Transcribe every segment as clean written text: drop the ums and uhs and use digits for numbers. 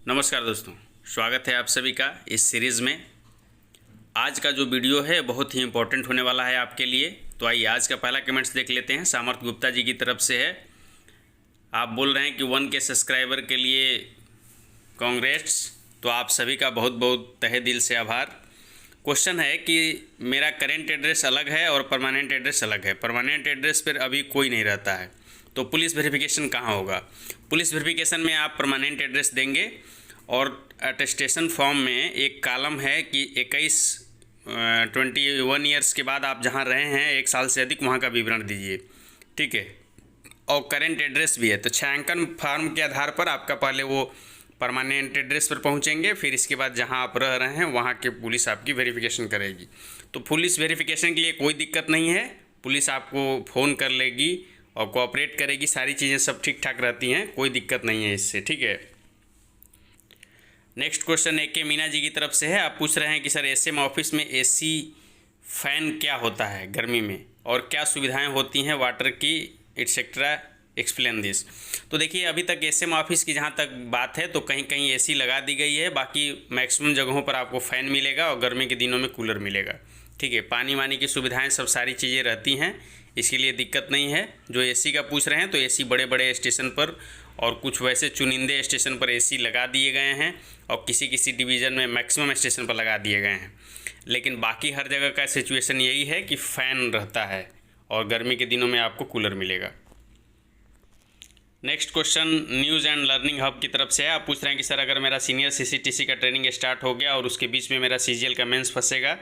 नमस्कार दोस्तों, स्वागत है आप सभी का इस सीरीज़ में। आज का जो वीडियो है बहुत ही इम्पोर्टेंट होने वाला है आपके लिए। तो आइए आज का पहला कमेंट्स देख लेते हैं। सामर्थ गुप्ता जी की तरफ से है। आप बोल रहे हैं कि 1K सब्सक्राइबर के लिए कांग्रेस। तो आप सभी का बहुत बहुत तहे दिल से आभार। क्वेश्चन है कि मेरा करेंट एड्रेस अलग है और परमानेंट एड्रेस अलग है। परमानेंट एड्रेस पर अभी कोई नहीं रहता है, तो पुलिस वेरिफिकेशन कहाँ होगा? पुलिस वेरिफिकेशन में आप परमानेंट एड्रेस देंगे और अटेस्टेशन फॉर्म में एक कॉलम है कि 21 ईयर्स के बाद आप जहाँ रहे हैं 1 साल से अधिक, वहाँ का विवरण दीजिए, ठीक है। और करेंट एड्रेस भी है, तो छायांकन फॉर्म के आधार पर आपका पहले वो परमानेंट एड्रेस पर पहुँचेंगे, फिर इसके बाद जहाँ आप रह रहे हैं वहाँ के पुलिस आपकी वेरिफिकेशन करेगी। तो पुलिस वेरिफिकेशन के लिए कोई दिक्कत नहीं है। पुलिस आपको फ़ोन कर लेगी और कोऑपरेट करेगी, सारी चीज़ें सब ठीक ठाक रहती हैं, कोई दिक्कत नहीं है इससे, ठीक है। Next question AK Meena ji की तरफ से है। आप पूछ रहे हैं कि सर SM ऑफिस में AC फ़ैन क्या होता है गर्मी में और क्या सुविधाएं होती हैं वाटर की एटसेट्रा, एक्सप्लेन दिस। तो देखिए, अभी तक SM ऑफिस की जहां तक बात है तो कहीं कहीं AC लगा दी गई है, बाकी मैक्सिमम जगहों पर आपको फ़ैन मिलेगा और गर्मी के दिनों में कूलर मिलेगा, ठीक है। पानी वानी की सुविधाएँ सब सारी चीज़ें रहती हैं, इसके लिए दिक्कत नहीं है। जो AC का पूछ रहे हैं तो AC बड़े बड़े स्टेशन पर और कुछ वैसे चुनिंदे स्टेशन पर AC लगा दिए गए हैं और किसी किसी डिवीज़न में मैक्सिमम स्टेशन पर लगा दिए गए हैं। लेकिन बाकी हर जगह का सिचुएशन यही है कि फ़ैन रहता है और गर्मी के दिनों में आपको कूलर मिलेगा। Next question news and learning hub की तरफ से है। आप पूछ रहे हैं कि सर अगर मेरा सीनियर CCTC का ट्रेनिंग स्टार्ट हो गया और उसके बीच में मेरा CGL का मेंस फंसेगा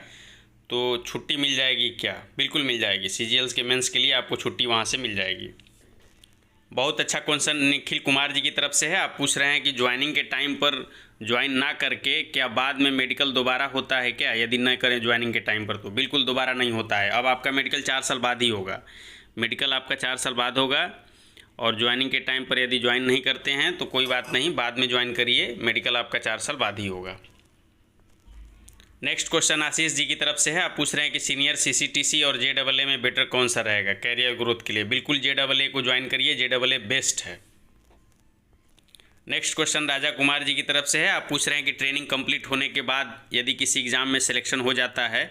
तो छुट्टी मिल जाएगी क्या? बिल्कुल मिल जाएगी। CGL के मेंस के लिए आपको छुट्टी वहाँ से मिल जाएगी। बहुत अच्छा क्वेश्चन निखिल कुमार जी की तरफ से है। आप पूछ रहे हैं कि ज्वाइनिंग के टाइम पर ज्वाइन ना करके क्या बाद में मेडिकल दोबारा होता है क्या? यदि न करें ज्वाइनिंग के टाइम पर तो बिल्कुल दोबारा नहीं होता है। अब आपका मेडिकल 4 साल बाद ही होगा। मेडिकल आपका 4 साल बाद होगा और ज्वाइनिंग के टाइम पर यदि ज्वाइन नहीं करते हैं तो कोई बात नहीं, बाद में ज्वाइन करिए, मेडिकल आपका 4 साल बाद ही होगा। नेक्स्ट क्वेश्चन आशीष जी की तरफ से है। आप पूछ रहे हैं कि सीनियर CCTC और JAA में बेटर कौन सा रहेगा कैरियर ग्रोथ के लिए? बिल्कुल JAA को ज्वाइन करिए, JAA बेस्ट है। नेक्स्ट क्वेश्चन राजा कुमार जी की तरफ से है। आप पूछ रहे हैं कि ट्रेनिंग कंप्लीट होने के बाद यदि किसी एग्ज़ाम में सिलेक्शन हो जाता है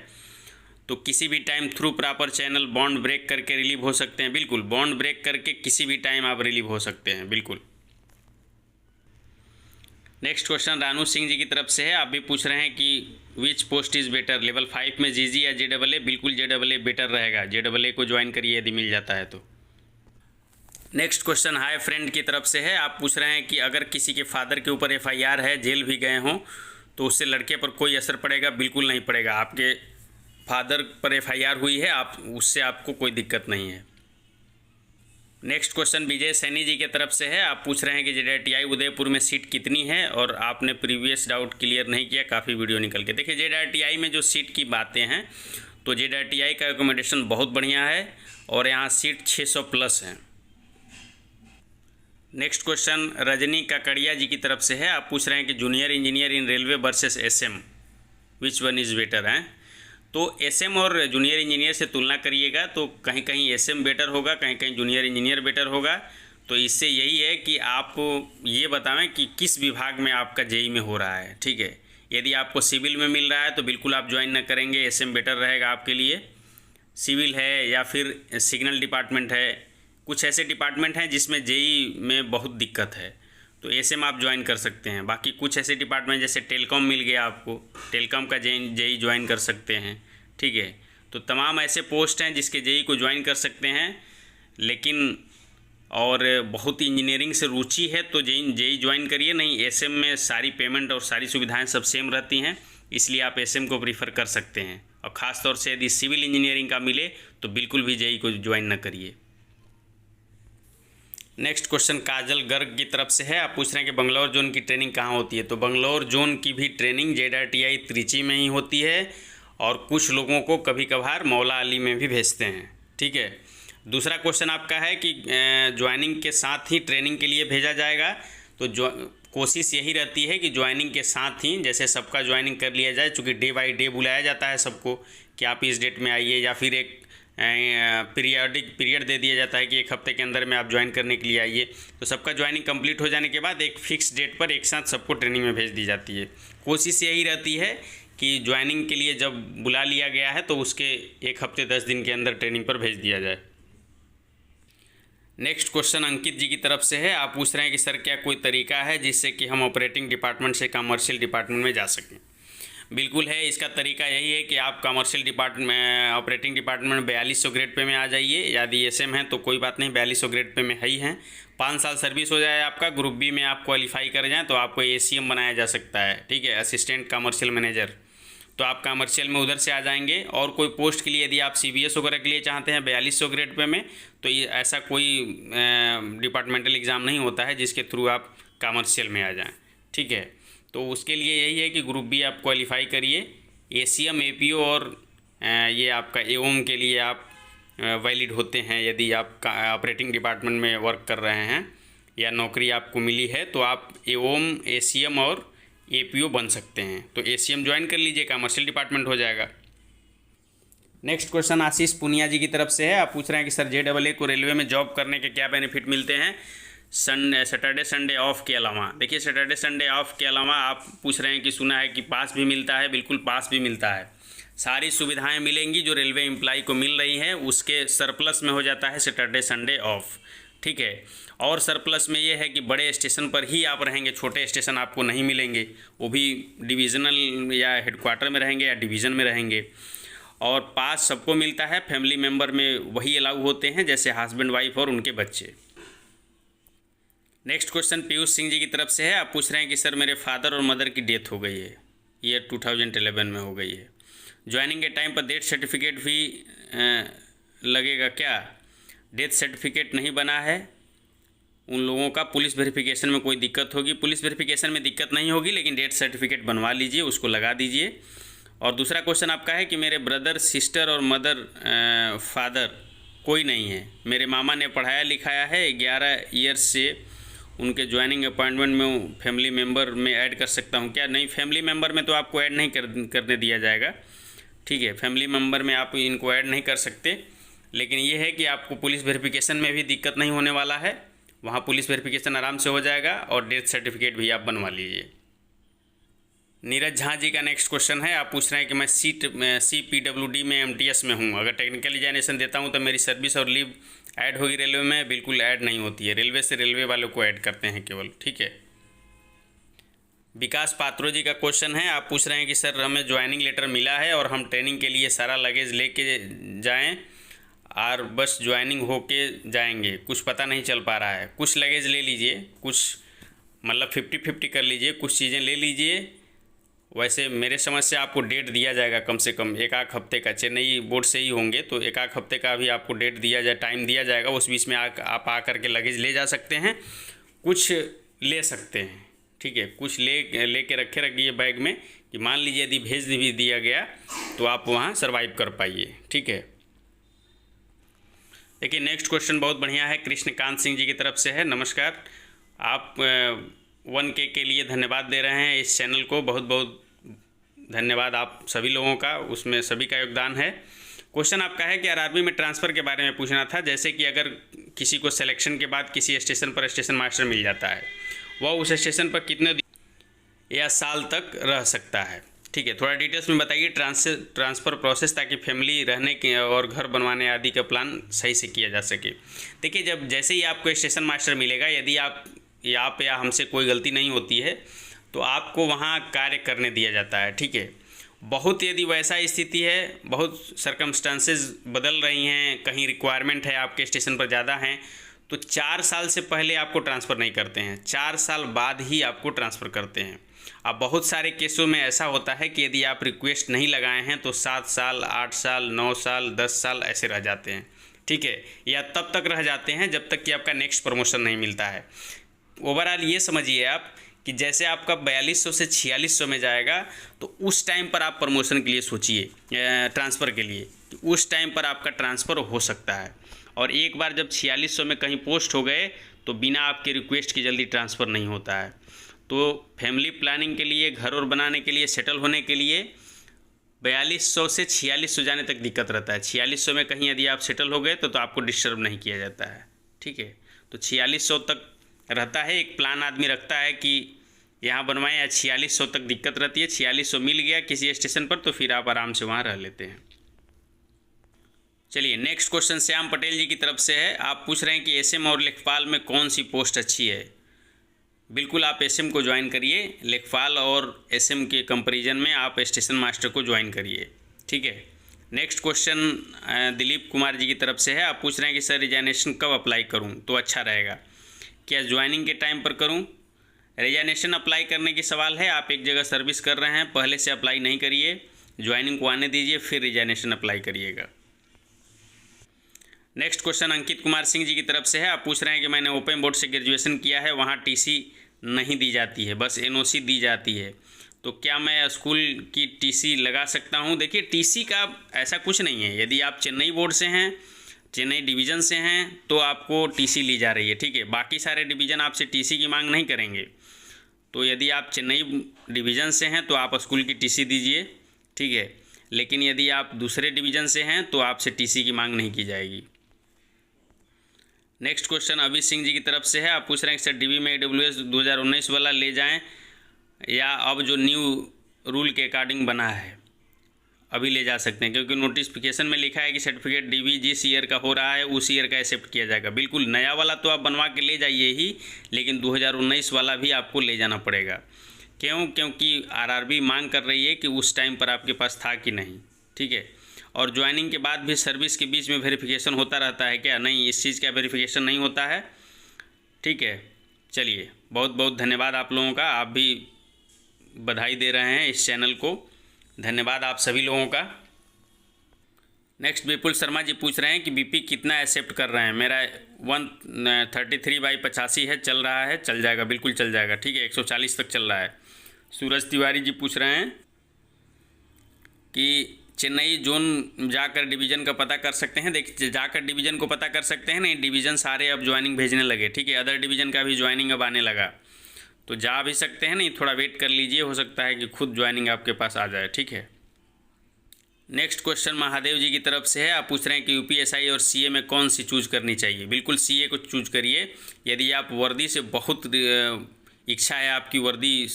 तो किसी भी time through proper channel bond break करके रिलीव हो सकते हैं? बिल्कुल, बॉन्ड ब्रेक करके किसी भी टाइम आप रिलीव हो सकते हैं, बिल्कुल। नेक्स्ट क्वेश्चन रानू सिंह जी की तरफ से है। आप भी पूछ रहे हैं कि विच पोस्ट इज़ बेटर, लेवल 5 में GG या JAA? बिल्कुल JAA बेटर रहेगा, JAA को ज्वाइन करिए यदि मिल जाता है तो। नेक्स्ट क्वेश्चन हाय फ्रेंड की तरफ से है। आप पूछ रहे हैं कि अगर किसी के फादर के ऊपर FIR है, जेल भी गए हों, तो उससे लड़के पर कोई असर पड़ेगा? बिल्कुल नहीं पड़ेगा। आपके फादर पर FIR हुई है, आप उससे आपको कोई दिक्कत नहीं है। नेक्स्ट क्वेश्चन विजय सैनी जी की तरफ से है। आप पूछ रहे हैं कि JATI उदयपुर में सीट कितनी है और आपने प्रीवियस डाउट क्लियर नहीं किया, काफ़ी वीडियो निकल के। देखिए, JATI में जो सीट की बातें हैं तो JATI का एकोमोडेशन बहुत बढ़िया है और यहाँ सीट 600 प्लस हैं। नेक्स्ट क्वेश्चन रजनी काकड़िया जी की तरफ से है। आप पूछ रहे हैं कि junior engineer in railway versus SM which one is better है? तो SM और जूनियर इंजीनियर से तुलना करिएगा तो कहीं कहीं SM बेटर होगा, कहीं कहीं जूनियर इंजीनियर बेटर होगा। तो इससे यही है कि आप ये बताएं कि किस विभाग में आपका JEE में हो रहा है, ठीक है। यदि आपको सिविल में मिल रहा है तो बिल्कुल आप ज्वाइन न करेंगे, SM बेटर रहेगा आपके लिए। सिविल है या फिर सिग्नल डिपार्टमेंट है, कुछ ऐसे डिपार्टमेंट हैं जिसमें JEE में बहुत दिक्कत है, तो SM आप ज्वाइन कर सकते हैं। बाकी कुछ ऐसे डिपार्टमेंट जैसे टेलीकॉम मिल गया आपको, टेलीकॉम का JEE ज्वाइन कर सकते हैं, ठीक है। तो तमाम ऐसे पोस्ट हैं जिसके JEE को ज्वाइन कर सकते हैं। लेकिन और बहुत इंजीनियरिंग से रुचि है तो JEE ज्वाइन करिए, नहीं SM में सारी पेमेंट और सारी सुविधाएं सब सेम रहती हैं, इसलिए आप SM को प्रीफर कर सकते हैं। और ख़ास तौर से यदि सिविल इंजीनियरिंग का मिले तो बिल्कुल भी JEE को ज्वाइन न करिए। नेक्स्ट क्वेश्चन काजल गर्ग की तरफ से है। आप पूछ रहे हैं कि बंगलौर जोन की ट्रेनिंग कहाँ होती है? तो बंगलौर जोन की भी ट्रेनिंग JATI त्रिची में ही होती है और कुछ लोगों को कभी कभार मौला अली में भी भेजते हैं, ठीक है। दूसरा क्वेश्चन आपका है कि ज्वाइनिंग के साथ ही ट्रेनिंग के लिए भेजा जाएगा। तो कोशिश यही रहती है कि ज्वाइनिंग के साथ ही जैसे सबका ज्वाइनिंग कर लिया जाए, चूँकि डे बाई डे बुलाया जाता है सबको कि आप इस डेट में आइए, या फिर एक पीरियड दे दिया जाता है कि 1 हफ्ते के अंदर में आप ज्वाइन करने के लिए आइए। तो सबका ज्वाइनिंग कंप्लीट हो जाने के बाद एक फ़िक्स डेट पर एक साथ सबको ट्रेनिंग में भेज दी जाती है। कोशिश यही रहती है कि ज्वाइनिंग के लिए जब बुला लिया गया है तो उसके 1 हफ्ते 10 दिन के अंदर ट्रेनिंग पर भेज दिया जाए। नेक्स्ट क्वेश्चन अंकित जी की तरफ से है। आप पूछ रहे हैं कि सर क्या कोई तरीका है जिससे कि हम ऑपरेटिंग डिपार्टमेंट से कमर्शियल डिपार्टमेंट में जा सकें। बिल्कुल है, इसका तरीका यही है कि आप कमर्शियल डिपार्टमेंट ऑपरेटिंग डिपार्टमेंट में 4200 ग्रेड पे में आ जाइए। यदि एसएम है तो कोई बात नहीं, 4200 ग्रेड पे में है ही हैं। 5 साल सर्विस हो जाए आपका, ग्रुप बी में आप क्वालिफाई कर जाएँ तो आपको एसीएम बनाया जा सकता है, ठीक है, असिस्टेंट कमर्शियल मैनेजर। तो आप कमर्शियल में उधर से आ जाएंगे। और कोई पोस्ट के लिए यदि आप सीबीएस वगैरह के लिए चाहते हैं 4200 ग्रेड पे में, तो ये ऐसा कोई डिपार्टमेंटल एग्ज़ाम नहीं होता है जिसके थ्रू आप कमर्शियल में आ जाएं, ठीक है। तो उसके लिए यही है कि ग्रुप बी आप क्वालिफाई करिए। एसीएम, एपीओ और ये आपका एओम के लिए आप वैलिड होते हैं। यदि आप ऑपरेटिंग डिपार्टमेंट में वर्क कर रहे हैं या नौकरी आपको मिली है तो आप एओम, एसीएम और एपीओ बन सकते हैं। तो एसीएम ज्वाइन कर लीजिए, कमर्शियल डिपार्टमेंट हो जाएगा। नेक्स्ट क्वेश्चन आशीष पुनिया जी की तरफ से है। आप पूछ रहे हैं कि सर JAA को रेलवे में जॉब करने के क्या बेनिफिट मिलते हैं सैटरडे संडे ऑफ के अलावा। देखिए, सैटरडे संडे ऑफ के अलावा आप पूछ रहे हैं कि सुना है कि पास भी मिलता है। बिल्कुल पास भी मिलता है, सारी सुविधाएं मिलेंगी जो रेलवे एम्प्लॉय को मिल रही हैं, उसके सरप्लस में हो जाता है सैटरडे संडे ऑफ, ठीक है। और सरप्लस में ये है कि बड़े स्टेशन पर ही आप रहेंगे, छोटे स्टेशन आपको नहीं मिलेंगे, वो भी डिवीज़नल या हेडक्वार्टर में रहेंगे या डिवीज़न में रहेंगे। और पास सबको मिलता है, फैमिली मेम्बर में वही अलाउ होते हैं जैसे हस्बैंड वाइफ और उनके बच्चे। नेक्स्ट क्वेश्चन पीयूष सिंह जी की तरफ से है। आप पूछ रहे हैं कि सर मेरे फादर और मदर की डेथ हो गई है, ईयर 2011 में हो गई है। ज्वाइनिंग के टाइम पर डेथ सर्टिफिकेट भी लगेगा क्या? डेथ सर्टिफिकेट नहीं बना है उन लोगों का, पुलिस वेरिफिकेशन में कोई दिक्कत होगी। पुलिस वेरिफिकेशन में दिक्कत नहीं होगी, लेकिन डेथ सर्टिफिकेट बनवा लीजिए, उसको लगा दीजिए। और दूसरा क्वेश्चन आपका है कि मेरे ब्रदर, सिस्टर और मदर फादर कोई नहीं है। मेरे मामा ने पढ़ाया लिखाया है 11 ईयर्स से, उनके ज्वाइनिंग अपॉइंटमेंट में फैमिली मेम्बर में ऐड कर सकता हूँ क्या? नहीं, फैमिली मेम्बर में तो आपको ऐड नहीं करने दिया जाएगा, ठीक है। फैमिली मेम्बर में आप इनको ऐड नहीं कर सकते, लेकिन ये है कि आपको पुलिस वेरिफिकेशन में भी दिक्कत नहीं होने वाला है, वहाँ पुलिस वेरिफिकेशन आराम से हो जाएगा और डेथ सर्टिफिकेट भी आप बनवा लीजिए। नीरज झा जी का नेक्स्ट क्वेश्चन है। आप पूछ रहे हैं कि मैं CPWD में MTS में हूँ, अगर टेक्निकल एग्जामिनेशन देता हूँ तो मेरी सर्विस और लीव ऐड होगी रेलवे में? बिल्कुल ऐड नहीं होती है, रेलवे से रेलवे वालों को ऐड करते हैं केवल, ठीक है। विकास पात्रो जी का क्वेश्चन है। आप पूछ रहे हैं कि सर हमें ज्वाइनिंग लेटर मिला है और हम ट्रेनिंग के लिए सारा लगेज लेके जाएं और बस ज्वाइनिंग होके जाएंगे, कुछ पता नहीं चल पा रहा है। कुछ लगेज ले लीजिए, कुछ मतलब 50-50 कर लीजिए, कुछ चीज़ें ले लीजिए। वैसे मेरे समझ से आपको डेट दिया जाएगा कम से कम 1-8 हफ्ते का, चेन्नई बोर्ड से ही होंगे तो 1-8 हफ्ते का भी आपको डेट दिया जाए, टाइम दिया जाएगा। उस बीच में आप आकर के लगेज ले जा सकते हैं, कुछ ले सकते हैं, ठीक है। कुछ ले के रखिए बैग में कि मान लीजिए यदि भेज भी दिया गया तो आप वहाँ सर्वाइव कर पाइए, ठीक है। देखिए, नेक्स्ट क्वेश्चन बहुत बढ़िया है, कृष्णकांत सिंह जी की तरफ से है। नमस्कार, आप 1K के लिए धन्यवाद दे रहे हैं इस चैनल को, बहुत बहुत धन्यवाद आप सभी लोगों का, उसमें सभी का योगदान है। क्वेश्चन आपका है कि आरआरबी में ट्रांसफ़र के बारे में पूछना था। जैसे कि अगर किसी को सिलेक्शन के बाद किसी स्टेशन पर स्टेशन मास्टर मिल जाता है, वह उस स्टेशन पर कितने या साल तक रह सकता है, ठीक है। थोड़ा डिटेल्स में बताइए ट्रांसफ़र प्रोसेस, ताकि फैमिली रहने के और घर बनवाने आदि का प्लान सही से किया जा सके। देखिए, जब जैसे ही आपको स्टेशन मास्टर मिलेगा, यदि आप या हमसे कोई गलती नहीं होती है तो आपको वहाँ कार्य करने दिया जाता है, ठीक है। बहुत यदि वैसा स्थिति है, बहुत सर्कमस्टांसेस बदल रही हैं, कहीं रिक्वायरमेंट है आपके स्टेशन पर ज़्यादा हैं, तो 4 साल से पहले आपको ट्रांसफ़र नहीं करते हैं, 4 साल बाद ही आपको ट्रांसफ़र करते हैं। अब बहुत सारे केसों में ऐसा होता है कि यदि आप रिक्वेस्ट नहीं लगाए हैं तो 7 साल, 8 साल, 9 साल, 10 साल ऐसे रह जाते हैं, ठीक है, या तब तक रह जाते हैं जब तक कि आपका नेक्स्ट प्रमोशन नहीं मिलता है। ओवरऑल ये समझिए आप कि जैसे आपका 4200 से 4600 में जाएगा तो उस टाइम पर आप प्रमोशन के लिए सोचिए, ट्रांसफ़र के लिए, उस टाइम पर आपका ट्रांसफ़र हो सकता है। और एक बार जब 4600 में कहीं पोस्ट हो गए तो बिना आपके रिक्वेस्ट की जल्दी ट्रांसफ़र नहीं होता है। तो फैमिली प्लानिंग के लिए, घर और बनाने के लिए, सेटल होने के लिए 4200 से 4600 जाने तक दिक्कत रहता है। 4600 में कहीं यदि आप सेटल हो गए तो आपको डिस्टर्ब नहीं किया जाता है, ठीक है। तो 4600 तक रहता है, एक प्लान आदमी रखता है कि यहाँ बनवाएं, या 4600 तक दिक्कत रहती है। 4600 मिल गया किसी स्टेशन पर तो फिर आप आराम से वहाँ रह लेते हैं। चलिए नेक्स्ट क्वेश्चन श्याम पटेल जी की तरफ से है। आप पूछ रहे हैं कि एसएम और लेखपाल में कौन सी पोस्ट अच्छी है। बिल्कुल आप एसएम को ज्वाइन करिए, लेखपाल और एसएम के कंपैरिजन में आप स्टेशन मास्टर को ज्वाइन करिए, ठीक है। नेक्स्ट क्वेश्चन दिलीप कुमार जी की तरफ से है। आप पूछ रहे हैं कि सर रिजाइनेशन कब अप्लाई करूं तो अच्छा रहेगा, क्या ज्वाइनिंग के टाइम पर करूं? रिजाइनेशन अप्लाई करने की सवाल है, आप एक जगह सर्विस कर रहे हैं, पहले से अप्लाई नहीं करिए, ज्वाइनिंग को आने दीजिए फिर रिजाइनेशन अप्लाई करिएगा। नेक्स्ट क्वेश्चन अंकित कुमार सिंह जी की तरफ से है। आप पूछ रहे हैं कि मैंने ओपन बोर्ड से ग्रेजुएशन किया है, वहाँ टीसी नहीं दी जाती है, बस एनओसी दी जाती है, तो क्या मैं स्कूल की टीसी लगा सकता हूँ? देखिए टीसी का ऐसा कुछ नहीं है, यदि आप चेन्नई बोर्ड से हैं, चेन्नई डिवीज़न से हैं तो आपको टीसी ली जा रही है, ठीक है। बाकी सारे डिवीज़न आपसे टीसी की मांग नहीं करेंगे। तो यदि आप चेन्नई डिवीज़न से हैं तो आप स्कूल की टीसी दीजिए, ठीक है। लेकिन यदि आप दूसरे डिवीज़न से हैं तो आपसे टीसी की मांग नहीं की जाएगी। नेक्स्ट क्वेश्चन अभी सिंह जी की तरफ से है। आप पूछ रहे हैं कि सर डीबी में AWS 2019 वाला ले जाएं या अब जो न्यू रूल के अकॉर्डिंग बना है अभी ले जा सकते हैं, क्योंकि नोटिफिकेशन में लिखा है कि सर्टिफिकेट डीबी जिस ईयर का हो रहा है उस ईयर का एक्सेप्ट किया जाएगा। बिल्कुल नया वाला तो आप बनवा के ले जाइए ही, लेकिन 2019 वाला भी आपको ले जाना पड़ेगा। क्यों? क्योंकि आरआरबी मांग कर रही है कि उस टाइम पर आपके पास था कि नहीं, ठीक है। और ज्वाइनिंग के बाद भी सर्विस के बीच में वेरिफिकेशन होता रहता है क्या? नहीं, इस चीज़ का वेरिफिकेशन नहीं होता है, ठीक है। चलिए बहुत बहुत धन्यवाद आप लोगों का, आप भी बधाई दे रहे हैं इस चैनल को, धन्यवाद आप सभी लोगों का। नेक्स्ट विपुल शर्मा जी पूछ रहे हैं कि बीपी कितना एक्सेप्ट कर रहे हैं। मेरा 133/85 है, चल रहा है, चल जाएगा, बिल्कुल चल जाएगा, ठीक है। 140 तक चल रहा है। सूरज तिवारी जी पूछ रहे हैं कि चेन्नई जोन जाकर डिवीज़न का पता कर सकते हैं। देखिए जाकर डिवीज़न को पता कर सकते हैं, नहीं डिवीज़न सारे अब ज्वाइनिंग भेजने लगे, ठीक है। अदर डिवीज़न का भी ज्वाइनिंग अब आने लगा, तो जा भी सकते हैं, नहीं थोड़ा वेट कर लीजिए, हो सकता है कि खुद ज्वाइनिंग आपके पास आ जाए, ठीक है। नेक्स्ट क्वेश्चन महादेव जी की तरफ से है। आप पूछ रहे हैं कि यूपीएसआई और सीए में कौन सी चूज करनी चाहिए। बिल्कुल सीए को चूज करिए। यदि आप वर्दी से बहुत इच्छा है आपकी वर्दी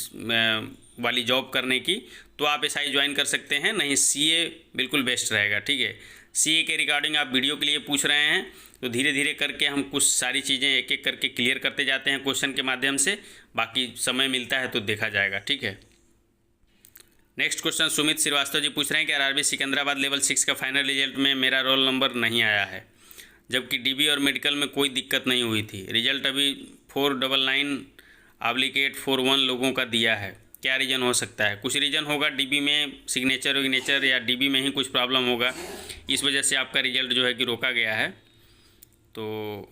वाली जॉब करने की तो आप एसआई ज्वाइन कर सकते हैं, नहीं सीए बिल्कुल बेस्ट रहेगा, ठीक है। सीए के रिगार्डिंग आप वीडियो के लिए पूछ रहे हैं तो धीरे धीरे करके हम कुछ सारी चीज़ें एक एक करके क्लियर करते जाते हैं क्वेश्चन के माध्यम से, बाकी समय मिलता है तो देखा जाएगा, ठीक है। नेक्स्ट क्वेश्चन सुमित श्रीवास्तव जी पूछ रहे हैं कि आरआरबी सिकंदराबाद लेवल 6 का फाइनल रिजल्ट में मेरा रोल नंबर नहीं आया है, जबकि डीबी और मेडिकल में कोई दिक्कत नहीं हुई थी। रिजल्ट अभी 499/841 लोगों का दिया है, क्या रीज़न हो सकता है? कुछ रीज़न होगा, डीबी में सिग्नेचर विग्नेचर या डीबी में ही कुछ प्रॉब्लम होगा, इस वजह से आपका रिजल्ट जो है कि रोका गया है। तो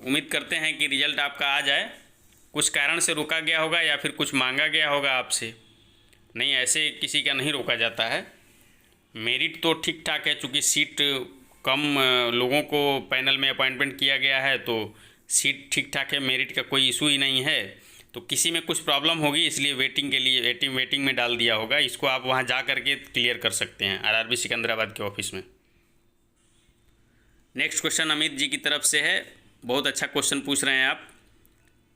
उम्मीद करते हैं कि रिजल्ट आपका आ जाए। कुछ कारण से रोका गया होगा या फिर कुछ मांगा गया होगा आपसे, नहीं ऐसे किसी का नहीं रोका जाता है। मेरिट तो ठीक ठाक है, चूँकि सीट कम लोगों को पैनल में अपॉइंटमेंट किया गया है तो सीट ठीक ठाक है, मेरिट का कोई इशू ही नहीं है। तो किसी में कुछ प्रॉब्लम होगी इसलिए वेटिंग के लिए वेटिंग में डाल दिया होगा। इसको आप वहाँ जा करके क्लियर कर सकते हैं आरआरबी सिकंदराबाद के ऑफिस में। नेक्स्ट क्वेश्चन अमित जी की तरफ से है। बहुत अच्छा क्वेश्चन पूछ रहे हैं आप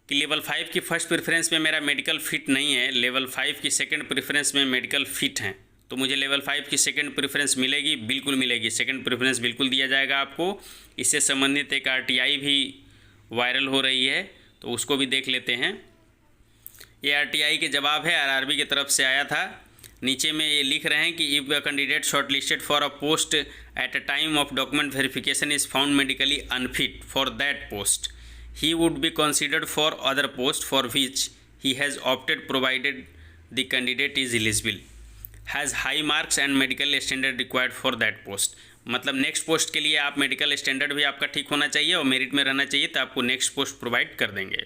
कि लेवल 5 की फर्स्ट प्रेफरेंस में मेरा मेडिकल फिट नहीं है, लेवल 5 की सेकंड प्रेफरेंस में मेडिकल फिट हैं, तो मुझे लेवल 5 की सेकंड प्रेफरेंस मिलेगी? बिल्कुल मिलेगी, सेकंड प्रेफरेंस बिल्कुल दिया जाएगा आपको। इससे संबंधित एक आरटीआई भी वायरल हो रही है तो उसको भी देख लेते हैं। ये आरटीआई के जवाब है, आरआरबी की तरफ से आया था। नीचे में ये लिख रहे हैं कि if a candidate shortlisted for a post at a time of document verification is found medically unfit for that post, he would be considered for other post for which he has opted provided the candidate is eligible, has high marks and medical standard required for that post। मतलब next post के लिए आप medical standard भी आपका ठीक होना चाहिए और मेरिट में रहना चाहिए तो आपको नेक्स्ट पोस्ट प्रोवाइड कर देंगे।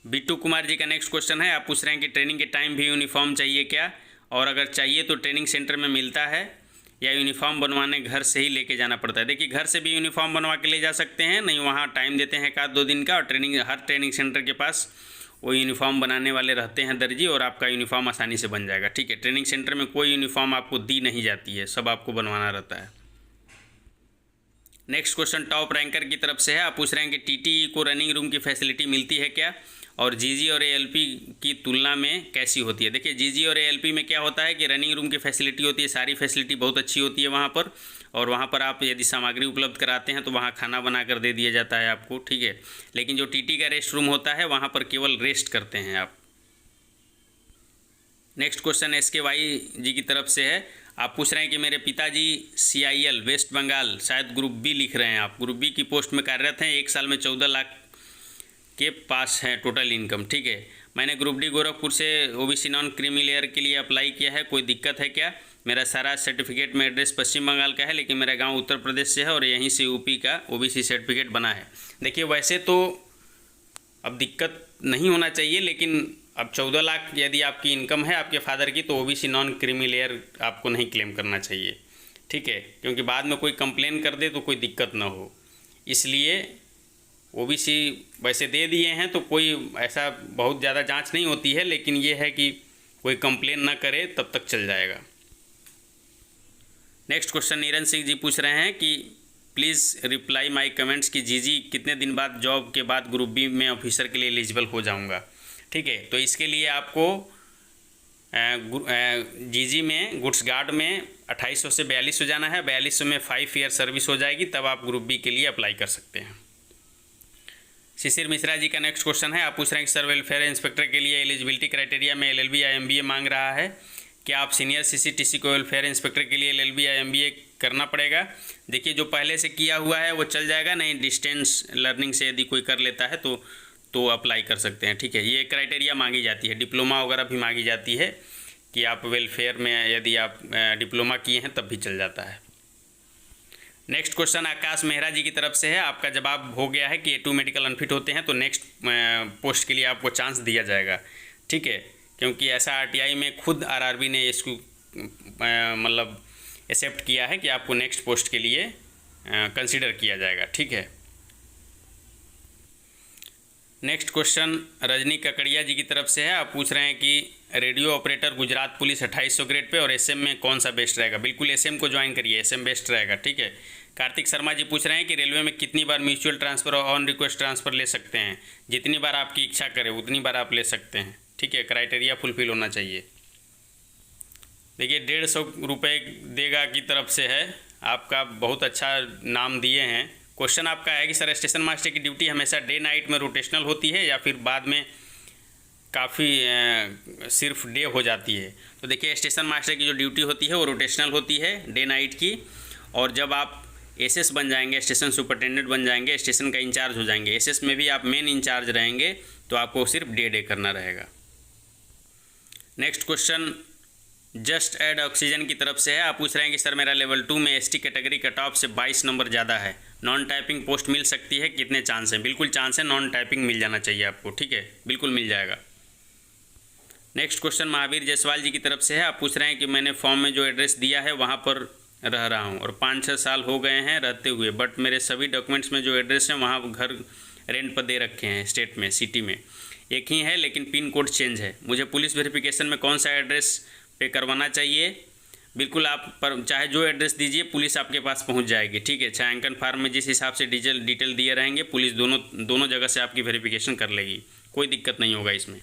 बिट्टू कुमार जी का नेक्स्ट क्वेश्चन है। आप पूछ रहे हैं कि ट्रेनिंग के टाइम भी यूनिफॉर्म चाहिए क्या, और अगर चाहिए तो ट्रेनिंग सेंटर में मिलता है या यूनिफॉर्म बनवाने घर से ही लेके जाना पड़ता है? देखिए घर से भी यूनिफॉर्म बनवा के ले जा सकते हैं, नहीं वहाँ टाइम देते हैं 1-2 दिन का, और हर ट्रेनिंग सेंटर के पास वो यूनिफॉर्म बनाने वाले रहते हैं दर्जी, और आपका यूनिफॉर्म आसानी से बन जाएगा। ठीक है, ट्रेनिंग सेंटर में कोई यूनिफॉर्म आपको दी नहीं जाती है, सब आपको बनवाना रहता है। नेक्स्ट क्वेश्चन टॉप रैंकर की तरफ से है। आप पूछ रहे हैं कि टीटीई को रनिंग रूम की फैसिलिटी मिलती है क्या, और जीजी और एएलपी की तुलना में कैसी होती है। देखिए, जीजी और एएलपी में क्या होता है कि रनिंग रूम की फैसिलिटी होती है, सारी फैसिलिटी बहुत अच्छी होती है वहाँ पर, और वहाँ पर आप यदि सामग्री उपलब्ध कराते हैं तो वहाँ खाना बना कर दे दिया जाता है आपको। ठीक है, लेकिन जो टीटी का रेस्ट रूम होता है वहाँ पर केवल रेस्ट करते हैं आप। नेक्स्ट क्वेश्चन SKY जी की तरफ से है। आप पूछ रहे हैं कि मेरे पिताजी CIL वेस्ट बंगाल, शायद ग्रुप बी लिख रहे हैं आप, ग्रुप बी की पोस्ट में कार्यरत हैं, 1 साल में 14 लाख के पास है टोटल इनकम। ठीक है, मैंने ग्रुप डी गोरखपुर से OBC नॉन क्रीमी लेयर के लिए अप्लाई किया है, कोई दिक्कत है क्या। मेरा सारा सर्टिफिकेट में एड्रेस पश्चिम बंगाल का है, लेकिन मेरा गांव उत्तर प्रदेश से है और यहीं से यूपी का OBC सर्टिफिकेट बना है। देखिए, वैसे तो अब दिक्कत नहीं होना चाहिए, लेकिन अब 14 लाख यदि आपकी इनकम है आपके फादर की, तो OBC नॉन क्रीमी लेयर आपको नहीं क्लेम करना चाहिए। ठीक है, क्योंकि बाद में कोई कंप्लेन कर दे तो कोई दिक्कत ना हो, इसलिए OBC वैसे दे दिए हैं तो कोई ऐसा बहुत ज़्यादा जांच नहीं होती है, लेकिन ये है कि कोई कंप्लेन ना करे तब तक चल जाएगा। नेक्स्ट क्वेश्चन नीरन सिंह जी पूछ रहे हैं कि प्लीज़ रिप्लाई माय कमेंट्स कि जीजी कितने दिन बाद जॉब के बाद ग्रुप बी में ऑफिसर के लिए एलिजिबल हो जाऊंगा। ठीक है, तो इसके लिए आपको जीजी में गुड्स गार्ड में 2800 से 4200 जाना है, 4200 में 5 ईयर सर्विस हो जाएगी, तब आप ग्रुप बी के लिए अप्लाई कर सकते हैं। शिशिर मिश्रा जी का नेक्स्ट क्वेश्चन है। आप पूछ रहे हैं कि सर वेलफेयर इंस्पेक्टर के लिए एलिजिबिलिटी क्राइटेरिया में LLB या MBA मांग रहा है, क्या आप सीनियर CCTC को वेलफेयर इंस्पेक्टर के लिए LLB या MBA करना पड़ेगा। देखिए, जो पहले से किया हुआ है वो चल जाएगा, नहीं डिस्टेंस लर्निंग से यदि कोई कर लेता है तो अप्लाई कर सकते हैं। ठीक है, ये क्राइटेरिया मांगी जाती है, डिप्लोमा वगैरह भी मांगी जाती है कि आप वेलफेयर में यदि आप डिप्लोमा किए हैं तब भी चल जाता है। नेक्स्ट क्वेश्चन आकाश मेहरा जी की तरफ से है। आपका जवाब हो गया है कि A2 मेडिकल अनफिट होते हैं तो नेक्स्ट पोस्ट के लिए आपको चांस दिया जाएगा। ठीक है, क्योंकि ऐसा RTI में खुद RRB ने इसको मतलब एक्सेप्ट किया है कि आपको नेक्स्ट पोस्ट के लिए कंसिडर किया जाएगा। ठीक है, नेक्स्ट क्वेश्चन रजनी ककड़िया जी की तरफ से है। आप पूछ रहे हैं कि radio operator Gujarat police 2800 grade pay और SM में कौन सा बेस्ट रहेगा। बिल्कुल SM को ज्वाइन करिए, SM बेस्ट रहेगा। ठीक है, कार्तिक शर्मा जी पूछ रहे हैं कि रेलवे में कितनी बार म्यूचुअल ट्रांसफ़र और ऑन रिक्वेस्ट ट्रांसफ़र ले सकते हैं। जितनी बार आपकी इच्छा करे उतनी बार आप ले सकते हैं। ठीक है, क्राइटेरिया फुलफिल होना चाहिए। देखिए, 150 रुपये देगा की तरफ से है, आपका बहुत अच्छा नाम दिए हैं। क्वेश्चन आपका है कि सर स्टेशन मास्टर की ड्यूटी हमेशा डे नाइट में रोटेशनल होती है या फिर बाद में काफ़ी सिर्फ डे हो जाती है। तो देखिए, स्टेशन मास्टर की जो ड्यूटी होती है वो रोटेशनल होती है डे नाइट की, और जब आप SS बन जाएंगे, स्टेशन सुपरिटेंडेंट बन जाएंगे, स्टेशन का इंचार्ज हो जाएंगे, SS में भी आप मेन इंचार्ज रहेंगे, तो आपको सिर्फ डे करना रहेगा। Next question just add oxygen की तरफ से है। आप पूछ रहे हैं कि सर मेरा लेवल 2 में ST कैटेगरी कट ऑफ से 22 नंबर ज़्यादा है, नॉन टाइपिंग पोस्ट मिल सकती है, कितने चांस हैं। बिल्कुल चांस है, नॉन टाइपिंग मिल जाना चाहिए आपको। ठीक है, बिल्कुल मिल जाएगा। नेक्स्ट क्वेश्चन महावीर जायसवाल जी की तरफ से है। आप पूछ रहे हैं कि मैंने फॉर्म में जो एड्रेस दिया है वहाँ पर रह रहा हूँ और 5-6 साल हो गए हैं रहते हुए, बट मेरे सभी डॉक्यूमेंट्स में जो एड्रेस है वहाँ घर रेंट पर दे रखे हैं, स्टेट में सिटी में एक ही है, लेकिन पिन कोड चेंज है। मुझे पुलिस वेरिफिकेशन में कौन सा एड्रेस पे करवाना चाहिए। बिल्कुल आप पर चाहे जो एड्रेस दीजिए पुलिस आपके पास पहुंच जाएगी। ठीक है, छायांकन फार्म में जिस हिसाब से डिटेल दिए रहेंगे पुलिस दोनों जगह से आपकी वेरिफिकेशन कर लेगी, कोई दिक्कत नहीं होगा इसमें।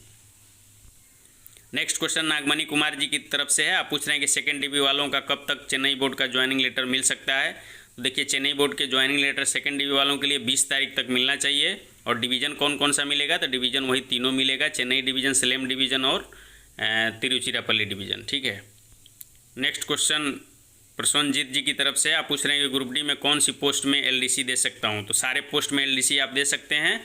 नेक्स्ट क्वेश्चन नागमणि कुमार जी की तरफ से है। आप पूछ रहे हैं कि सेकेंड DB वालों का कब तक चेन्नई बोर्ड का ज्वाइनिंग लेटर मिल सकता है। तो देखिए, चेन्नई बोर्ड के ज्वाइनिंग लेटर सेकेंड DB वालों के लिए 20 तारीख तक मिलना चाहिए। और डिवीज़न कौन कौन सा मिलेगा, तो डिवीज़न वही तीनों मिलेगा, चेन्नई डिवीज़न, सलेम डिवीज़न और तिरुचिरापल्ली डिवीज़न। ठीक है, नेक्स्ट क्वेश्चन प्रसन्नजीत जी की तरफ से। आप पूछ रहे हैं कि ग्रुप डी में कौन सी पोस्ट में LDC दे सकता हूं। तो सारे पोस्ट में LDC आप दे सकते हैं,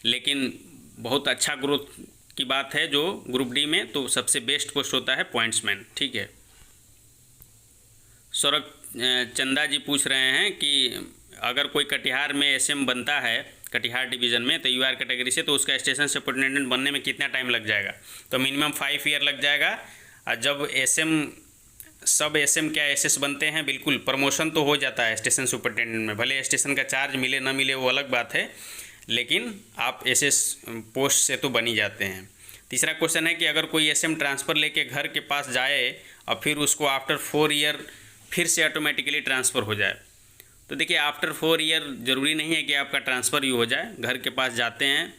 लेकिन बहुत अच्छा ग्रोथ की बात है जो ग्रुप डी में, तो सबसे बेस्ट पोस्ट होता है पॉइंट्समैन। ठीक है, सौरभ चंदा जी पूछ रहे हैं कि अगर कोई कटिहार में SM बनता है, कटिहार डिवीज़न में, तो UR कैटेगरी से, तो उसका स्टेशन सुपरिटेंडेंट बनने में कितना टाइम लग जाएगा। तो मिनिमम 5 ईयर लग जाएगा। और जब सब SM क्या SS बनते हैं, बिल्कुल प्रमोशन तो हो जाता है स्टेशन सुपरिटेंडेंट में, भले स्टेशन का चार्ज मिले ना मिले वो अलग बात है, लेकिन आप एसएस पोस्ट से तो बन ही जाते हैं। तीसरा क्वेश्चन है कि अगर कोई एसएम ट्रांसफ़र लेके घर के पास जाए और फिर उसको आफ्टर 4 ईयर फिर से ऑटोमेटिकली ट्रांसफ़र हो जाए, तो देखिए आफ्टर 4 ईयर ज़रूरी नहीं है कि आपका ट्रांसफ़र ही हो जाए। घर के पास जाते हैं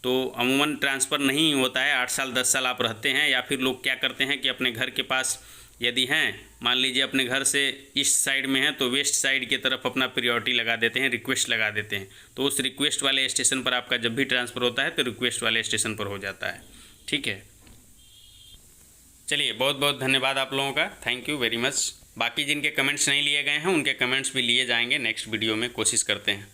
तो अमूमन ट्रांसफ़र नहीं होता है, 8 साल 10 साल आप रहते हैं, या फिर लोग क्या करते हैं कि अपने घर के पास यदि हैं, मान लीजिए अपने घर से ईस्ट साइड में है तो वेस्ट साइड की तरफ अपना प्रियोरिटी लगा देते हैं, रिक्वेस्ट लगा देते हैं, तो उस रिक्वेस्ट वाले स्टेशन पर आपका जब भी ट्रांसफ़र होता है तो रिक्वेस्ट वाले स्टेशन पर हो जाता है। ठीक है, चलिए बहुत बहुत धन्यवाद आप लोगों का, थैंक यू वेरी मच। बाकी जिनके कमेंट्स नहीं लिए गए हैं उनके कमेंट्स भी लिए जाएंगे नेक्स्ट वीडियो में, कोशिश करते हैं।